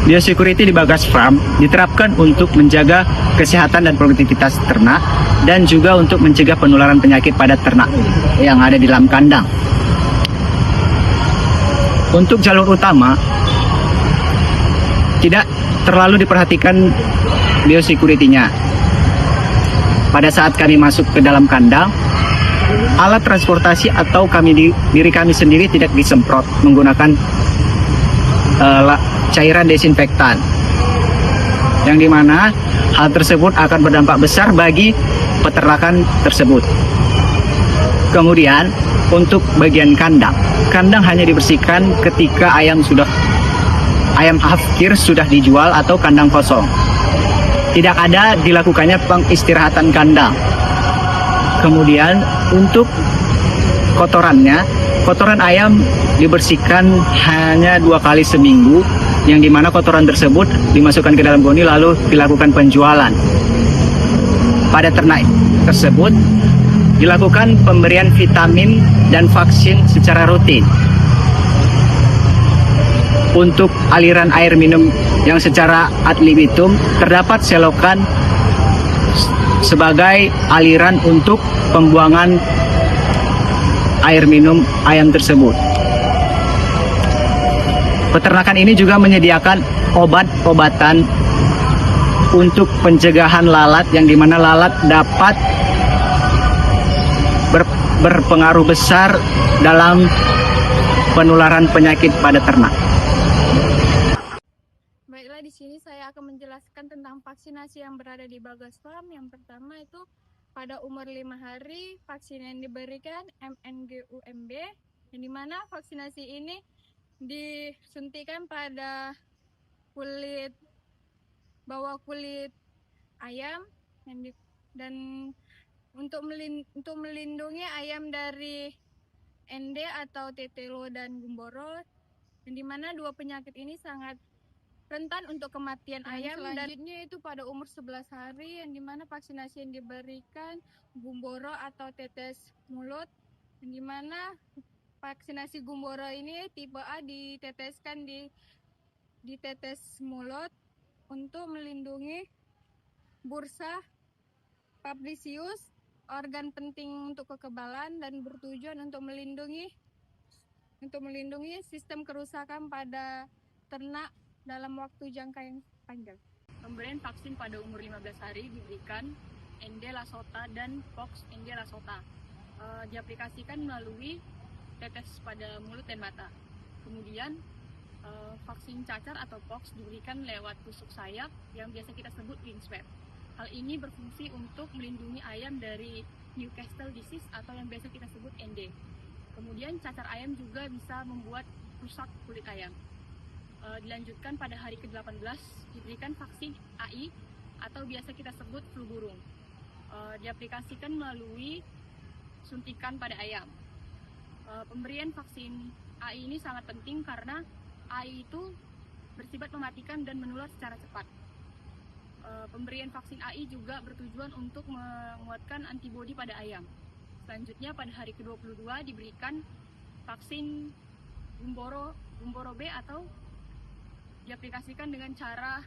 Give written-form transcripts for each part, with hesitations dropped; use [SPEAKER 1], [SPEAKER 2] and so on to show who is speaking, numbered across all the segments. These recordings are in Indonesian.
[SPEAKER 1] Biosecurity di Bagas Farm diterapkan untuk menjaga kesehatan dan produktivitas ternak dan juga untuk mencegah penularan penyakit pada ternak yang ada di dalam kandang. Untuk jalur utama, tidak terlalu diperhatikan biosecurity-nya. Pada saat kami masuk ke dalam kandang, alat transportasi atau diri kami sendiri tidak disemprot menggunakan cairan desinfektan, yang dimana hal tersebut akan berdampak besar bagi peternakan tersebut. Kemudian untuk bagian kandang hanya dibersihkan ketika ayam afkir sudah dijual atau kandang kosong. Tidak ada dilakukannya pengistirahatan kandang. Kemudian untuk kotoran ayam dibersihkan hanya 2 kali seminggu, yang dimana kotoran tersebut dimasukkan ke dalam goni lalu dilakukan penjualan. Pada ternak tersebut dilakukan pemberian vitamin dan vaksin secara rutin. Untuk aliran air minum yang secara ad libitum terdapat selokan sebagai aliran untuk pembuangan air minum ayam tersebut. Peternakan ini juga menyediakan obat-obatan untuk pencegahan lalat, yang dimana lalat dapat berpengaruh besar dalam penularan penyakit pada ternak.
[SPEAKER 2] Baiklah, di sini saya akan menjelaskan tentang vaksinasi yang berada di Bagas Farm. Yang pertama itu pada umur 5 hari, vaksin yang diberikan MNG-UMB, yang dimana vaksinasi ini disuntikan pada bawah kulit ayam, dan untuk melindungi ayam dari ND atau tetelo dan gumboro, yang dimana 2 penyakit ini sangat rentan untuk kematian ayam. Selanjutnya itu pada umur 11 hari, yang dimana vaksinasi yang diberikan gumboro atau tetes mulut, yang dimana vaksinasi gumboro ini tipe A diteteskan di tetes mulut untuk melindungi bursa publicius, organ penting untuk kekebalan, dan bertujuan untuk melindungi sistem kerusakan pada ternak dalam waktu jangka yang panjang.
[SPEAKER 3] Pemberian vaksin pada umur 15 hari diberikan ND Lasota dan Pox ND Lasota. Diaplikasikan melalui tetes pada mulut dan mata. Kemudian vaksin cacar atau Pox diberikan lewat tusuk sayap yang biasa kita sebut ring swab. Hal ini berfungsi untuk melindungi ayam dari Newcastle disease atau yang biasa kita sebut ND. Kemudian cacar ayam juga bisa membuat rusak kulit ayam. Dilanjutkan pada hari ke-18 diberikan vaksin AI atau biasa kita sebut flu burung. Diaplikasikan melalui suntikan pada ayam. Pemberian vaksin AI ini sangat penting karena AI itu bersifat mematikan dan menular secara cepat. Pemberian vaksin AI juga bertujuan untuk menguatkan antibodi pada ayam. Selanjutnya pada hari ke-22 diberikan vaksin gumboro B atau diaplikasikan dengan cara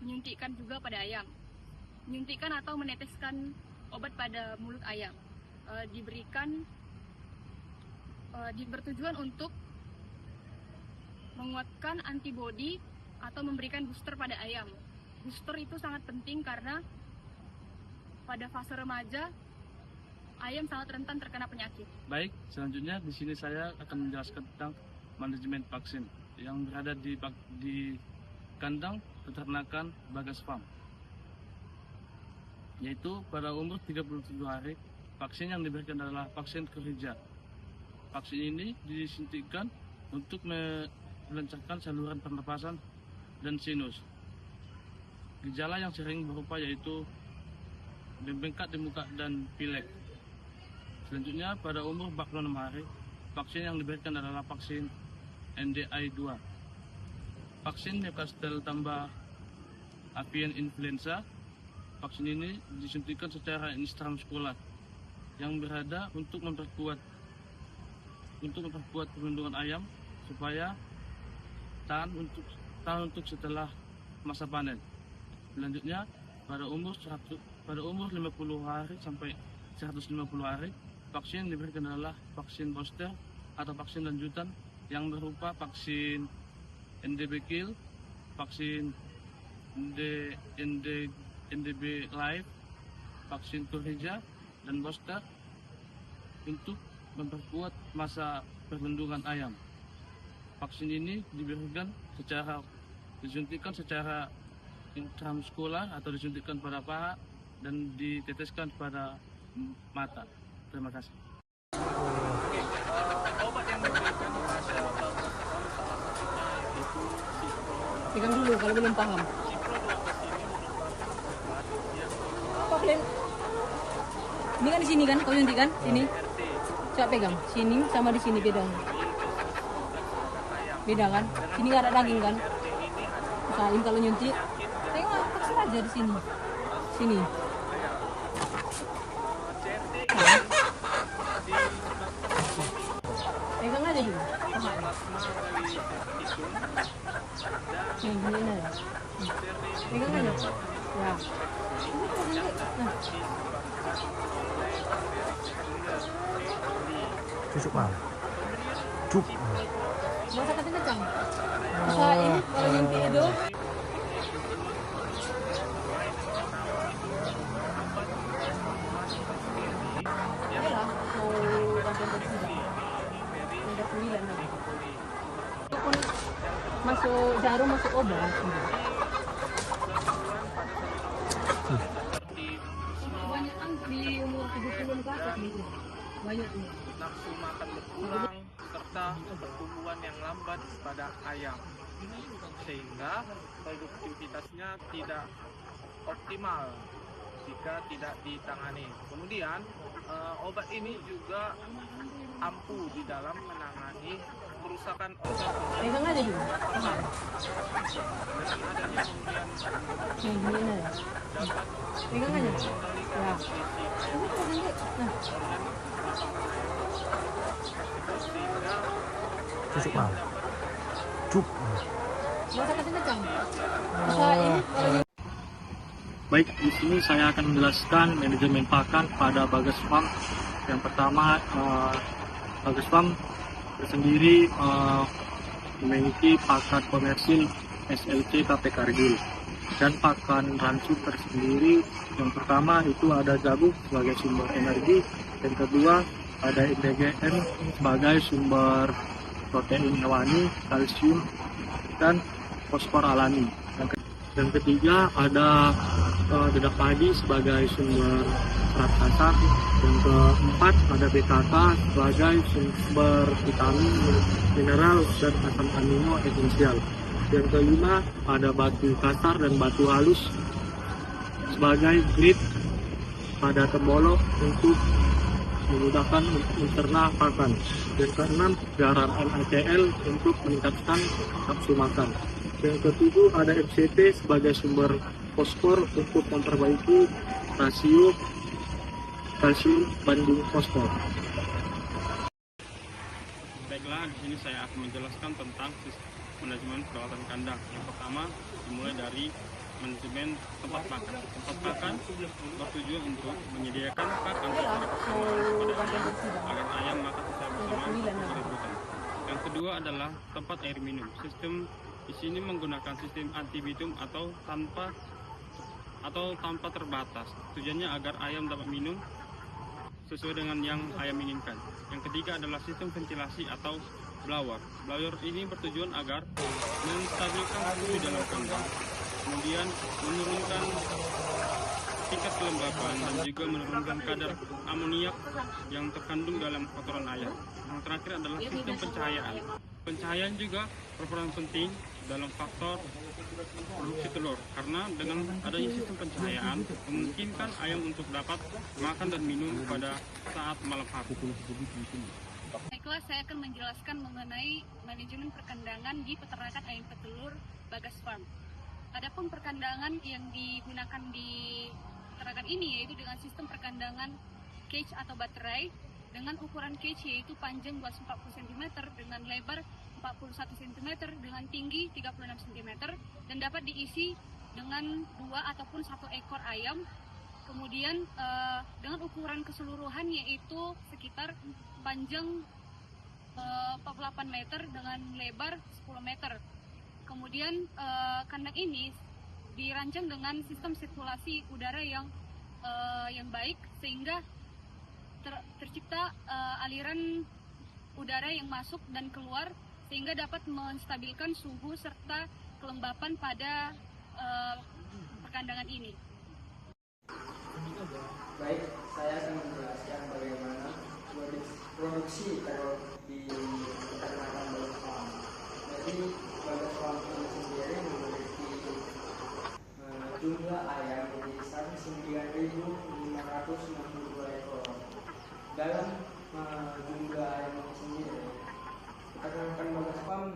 [SPEAKER 3] menyuntikkan juga pada ayam. Menyuntikkan atau meneteskan obat pada mulut ayam. Bertujuan untuk menguatkan antibodi atau memberikan booster pada ayam. Booster itu sangat penting karena pada fase remaja ayam sangat rentan terkena penyakit.
[SPEAKER 4] Baik, selanjutnya di sini saya akan menjelaskan tentang manajemen vaksin yang berada di kandang peternakan Bagas Farm. Yaitu pada umur 37 hari, vaksin yang diberikan adalah vaksin Cohrija. Vaksin ini disuntikkan untuk melancarkan saluran pernapasan dan sinus. Gejala yang sering berupa yaitu bengkak di muka dan pilek. Selanjutnya pada umur 46 hari, vaksin yang diberikan adalah vaksin NDI2. Vaksin Newcastle tambah avian influenza. Vaksin ini disuntikan secara intramuskular yang berada untuk memperkuat perlindungan ayam supaya tahan untuk tahun untuk setelah masa panen. Selanjutnya pada umur 50 hari sampai 150 hari, vaksin yang diberikan adalah vaksin booster atau vaksin lanjutan yang berupa vaksin NDB-Kill, vaksin NDB Live, vaksin Kurija, dan booster untuk memperkuat masa perlindungan ayam. Vaksin ini disuntikan secara intramuskular atau disuntikan pada paha dan diteteskan pada mata. Terima kasih.
[SPEAKER 5] Obat yang diberikan pada
[SPEAKER 6] Pegang dulu kalau belum paham. Apa kalian? Ini kan di sini kan, kau nyuntik kan? Sini. Coba pegang. Sini sama di sini beda. Beda kan? Sini nggak ada daging kan? Usahain kalau nyuntik. Tengok kecil aja di sini. Sini. Pegang aja dulu. Gini aja. Pegang aja. Ya. Nah.
[SPEAKER 7] Cucuk mal. Cuk.
[SPEAKER 6] Nggak usah kencang. Usahain kalau nyuntik itu. Yalah, mau rangkaian dari sini. Ada 9 lagi. Masuk jarum, masuk obat. Banyak kan di umur 70 ke atas gitu. Banyak nih.
[SPEAKER 5] nafsu makan berkurang serta pertumbuhan yang lambat pada ayam, sehingga produktivitasnya tidak optimal jika tidak ditangani. Kemudian obat ini juga ampuh di dalam menangani kerusakan organ
[SPEAKER 6] Pegang aja dulu.
[SPEAKER 5] dengan adanya pemberian
[SPEAKER 6] Gini aja. Pegang aja. Ya. Nah.
[SPEAKER 5] sehingga
[SPEAKER 7] Cucuk mal. Cuk.
[SPEAKER 6] Nggak usah kencang. Usahain kalau nyuntik.
[SPEAKER 8] Baik, di sini saya akan menjelaskan manajemen pakan pada Bagas Farm. Yang pertama, Bagas Farm tersendiri memiliki pakan komersil SLC KP Kargil dan pakan ransu tersendiri. Yang pertama itu ada jagung sebagai sumber energi, yang kedua ada NPGN sebagai sumber protein hewani, kalsium, dan fosfor alami. Yang ketiga ada dedak padi sebagai sumber serat kasar. Yang keempat ada BKK sebagai sumber vitamin, mineral, dan asam amino esensial. Yang kelima ada batu kasar dan batu halus sebagai grid pada tembolok untuk memudahkan mencerna pakan. Yang keenam garam NaCl untuk meningkatkan nafsu makan. Yang ketujuh ada MCT sebagai sumber fosfor untuk memperbaiki rasio kalsium banding fosfor.
[SPEAKER 9] Baiklah, di sini saya akan menjelaskan tentang manajemen perawatan kandang. Yang pertama dimulai dari manajemen tempat makan. Tempat makan bertujuan untuk menyediakan pakan secara keseluruhan kepada ayam agar ayam makan secara bersamaan tanpa rebutan. Yang kedua adalah tempat air minum. Sistem di sini menggunakan sistem anti-bitum atau tanpa terbatas. Tujuannya agar ayam dapat minum sesuai dengan yang ayam inginkan. Yang ketiga adalah sistem ventilasi atau blower. Blower ini bertujuan agar menstabilkan suhu dalam kandang, kemudian menurunkan tingkat kelembapan dan juga menurunkan kadar amoniak yang terkandung dalam kotoran ayam. Yang terakhir adalah sistem pencahayaan. Pencahayaan juga berperan penting dalam faktor produksi telur, karena dengan adanya sistem pencahayaan memungkinkan ayam untuk dapat makan dan minum pada saat malam hari.
[SPEAKER 3] Baiklah, saya akan menjelaskan mengenai manajemen perkandangan di peternakan ayam petelur Bagas Farm. Adapun perkandangan yang digunakan di peternakan ini yaitu dengan sistem perkandangan cage atau baterai dengan ukuran cage yaitu panjang 240 cm dengan lebar 41 cm dengan tinggi 36 cm dan dapat diisi dengan 2 ataupun 1 ekor ayam. Kemudian dengan ukuran keseluruhan yaitu sekitar panjang 48 meter dengan lebar 10 meter. Kemudian kandang ini dirancang dengan sistem sirkulasi udara yang baik sehingga tercipta aliran udara yang masuk dan keluar sehingga dapat menstabilkan suhu serta kelembapan pada perkandangan ini.
[SPEAKER 10] Baik, saya akan menjelaskan bagaimana produksi telur di peternakan Bagus Farm. Jadi Bagus Farm ini sendiri memiliki jumlah ayam di kisaran 9.562 ekor. Dalam jumlah ayam ini sendiri, peternakan Bagus Farm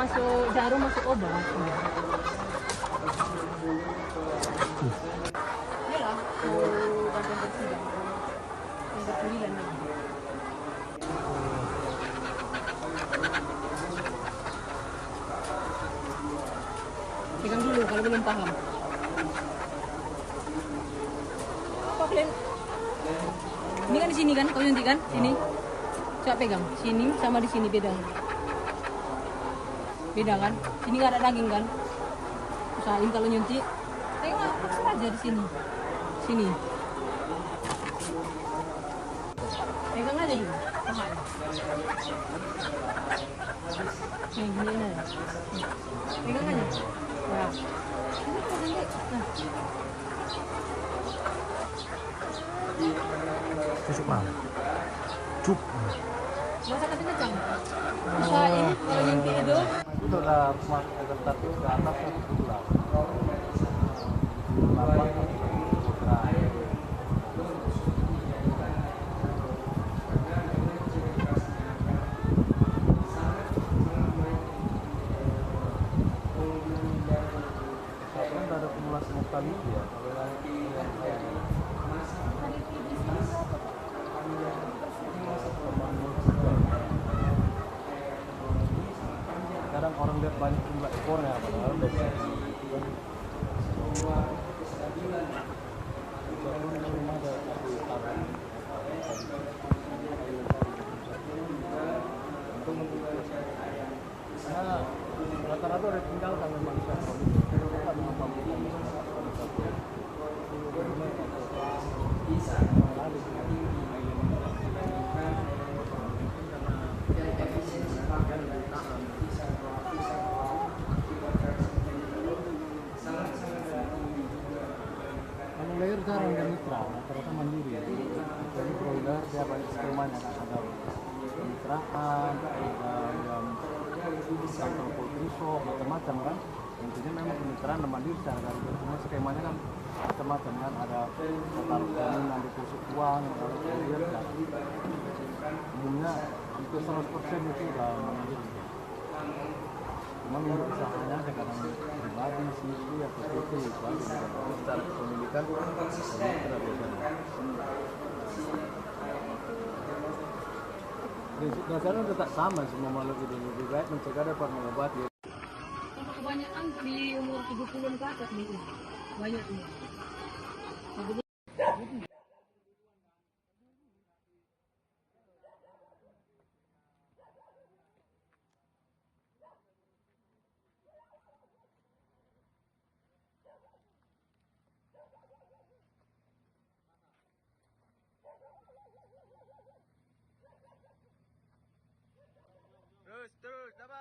[SPEAKER 6] Masuk jarum, masuk obat. Iyalah, mau ganti bersih. Yang ke-9 lagi. Pegang dulu kalau belum paham. Apa kalian? Ini kan di sini kan, kau nyuntik kan? Sini. Coba pegang. Sini sama di sini beda. Beda kan? Sini nggak ada daging kan? Usahain kalau nyuntik. Tengok, langsung aja di sini. Sini. Pegang aja dulu. Tahan. Nih, gini aja. Pegang aja. Ya. Ini kok nanti. Nah.
[SPEAKER 7] Tusuk mal. Cup.
[SPEAKER 6] Nggak usah kasih kecang. Usahain kalau nyuntik itu.
[SPEAKER 8] Itu udah masuk ke ketat ke atas ke sebelah. Ada akumulasi mortality ya. Kadang orang lihat banyak jumlah ekornya, padahal rata-rata udah tinggalkan memang layer jarang dan mitra, rata-rata mandiri. Jadi broiler dia banyak skemanya, ada kemitraan, ada yang kantor poultry shop, macam-macam kan. Intinya memang kemitraan dan mandiri secara garis besar. Skemanya kan macam-macam kan, ada taruh janin, ada tusuk uang, ada broiler dan umumnya itu 100% itu udah mandiri. Memang untuk usahanya kadang pribadi, sendiri atau PT itu aja. Secara kepemilikan tidak beda. Prinsip dasarnya tetap sama semua makhluk hidup, lebih baik mencegah daripada mengobati.
[SPEAKER 6] Untuk kebanyakan di umur 70-an ke atas nih. Banyak nih.
[SPEAKER 5] Terus, dapat.